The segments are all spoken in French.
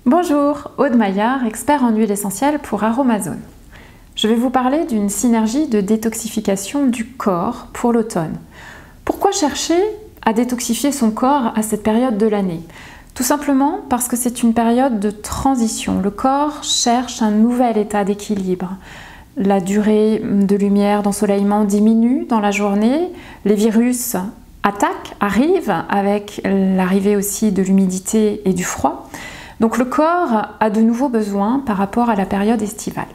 Bonjour, Aude Maillard, expert en huile essentielle pour Aromazone. Je vais vous parler d'une synergie de détoxification du corps pour l'automne. Pourquoi chercher à détoxifier son corps à cette période de l'année? Tout simplement parce que c'est une période de transition. Le corps cherche un nouvel état d'équilibre. La durée de lumière d'ensoleillement diminue dans la journée, les virus arrivent avec l'arrivée aussi de l'humidité et du froid. Donc le corps a de nouveaux besoins par rapport à la période estivale.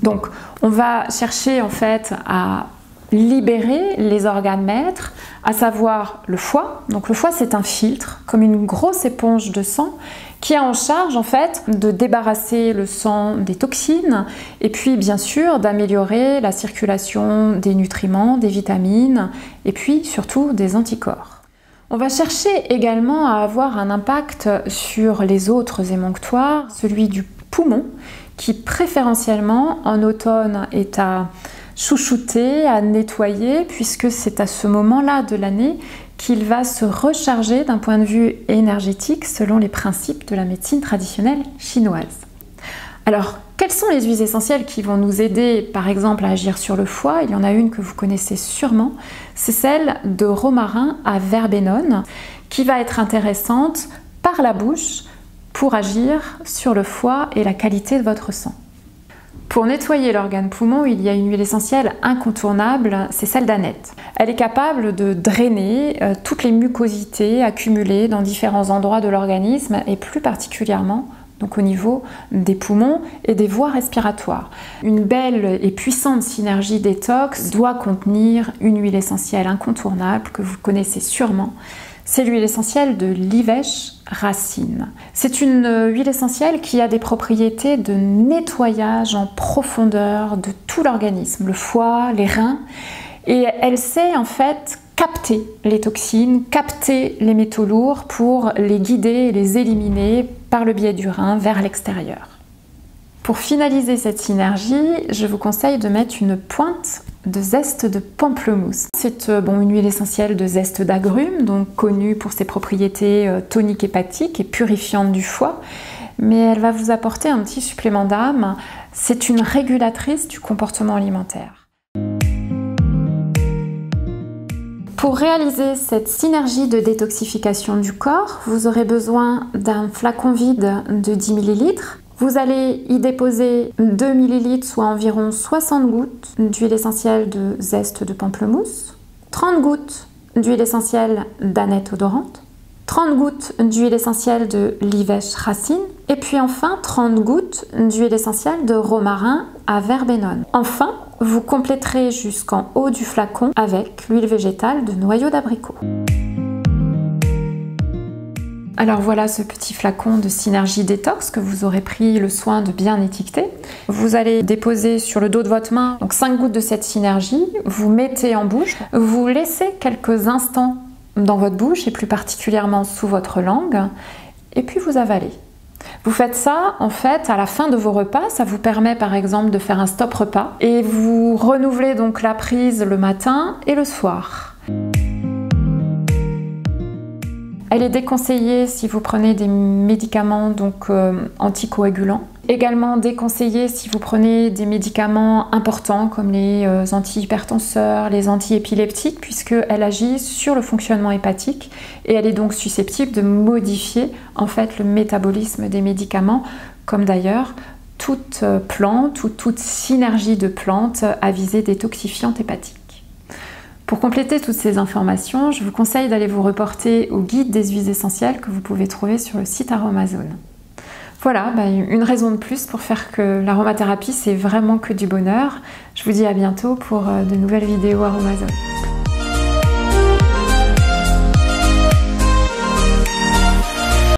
Donc on va chercher en fait à libérer les organes maîtres, à savoir le foie. Donc le foie, c'est un filtre, comme une grosse éponge de sang, qui a en charge en fait de débarrasser le sang des toxines et puis bien sûr d'améliorer la circulation des nutriments, des vitamines et puis surtout des anticorps. On va chercher également à avoir un impact sur les autres émonctoires, celui du poumon, qui préférentiellement en automne est à chouchouter, à nettoyer, puisque c'est à ce moment-là de l'année qu'il va se recharger d'un point de vue énergétique selon les principes de la médecine traditionnelle chinoise. Alors, quelles sont les huiles essentielles qui vont nous aider par exemple à agir sur le foie? Il y en a une que vous connaissez sûrement, c'est celle de romarin à verbenone, qui va être intéressante par la bouche pour agir sur le foie et la qualité de votre sang. Pour nettoyer l'organe poumon, il y a une huile essentielle incontournable, c'est celle d'Aneth. Elle est capable de drainer toutes les mucosités accumulées dans différents endroits de l'organisme et plus particulièrement donc au niveau des poumons et des voies respiratoires. Une belle et puissante synergie détox doit contenir une huile essentielle incontournable que vous connaissez sûrement. C'est l'huile essentielle de l'ivèche racine. C'est une huile essentielle qui a des propriétés de nettoyage en profondeur de tout l'organisme, le foie, les reins, et elle sait en fait capter les toxines, capter les métaux lourds pour les guider et les éliminer par le biais du rein vers l'extérieur. Pour finaliser cette synergie, je vous conseille de mettre une pointe de zeste de pamplemousse. C'est une huile essentielle de zeste d'agrumes, donc connue pour ses propriétés toniques hépatiques et purifiantes du foie, mais elle va vous apporter un petit supplément d'âme. C'est une régulatrice du comportement alimentaire. Pour réaliser cette synergie de détoxification du corps, vous aurez besoin d'un flacon vide de 10 ml. Vous allez y déposer 2 ml, soit environ 60 gouttes d'huile essentielle de zeste de pamplemousse, 30 gouttes d'huile essentielle d'Aneth odorante, 30 gouttes d'huile essentielle de l'ivèche racine, et puis enfin 30 gouttes d'huile essentielle de romarin à verbenone. Enfin, vous compléterez jusqu'en haut du flacon avec l'huile végétale de noyau d'abricot. Alors voilà ce petit flacon de synergie détox que vous aurez pris le soin de bien étiqueter. Vous allez déposer sur le dos de votre main donc 5 gouttes de cette synergie, vous mettez en bouche, vous laissez quelques instants dans votre bouche et plus particulièrement sous votre langue, et puis vous avalez. Vous faites ça en fait à la fin de vos repas, ça vous permet par exemple de faire un stop repas et vous renouvelez donc la prise le matin et le soir. Elle est déconseillée si vous prenez des médicaments anticoagulants. Également déconseillée si vous prenez des médicaments importants comme les antihypertenseurs, les antiépileptiques, puisqu'elle agit sur le fonctionnement hépatique et elle est donc susceptible de modifier en fait le métabolisme des médicaments, comme d'ailleurs toute plante ou toute synergie de plantes à visée détoxifiante hépatique. Pour compléter toutes ces informations, je vous conseille d'aller vous reporter au guide des huiles essentielles que vous pouvez trouver sur le site Aromazone. Voilà, une raison de plus pour faire que l'aromathérapie, c'est vraiment que du bonheur. Je vous dis à bientôt pour de nouvelles vidéos Aromazone.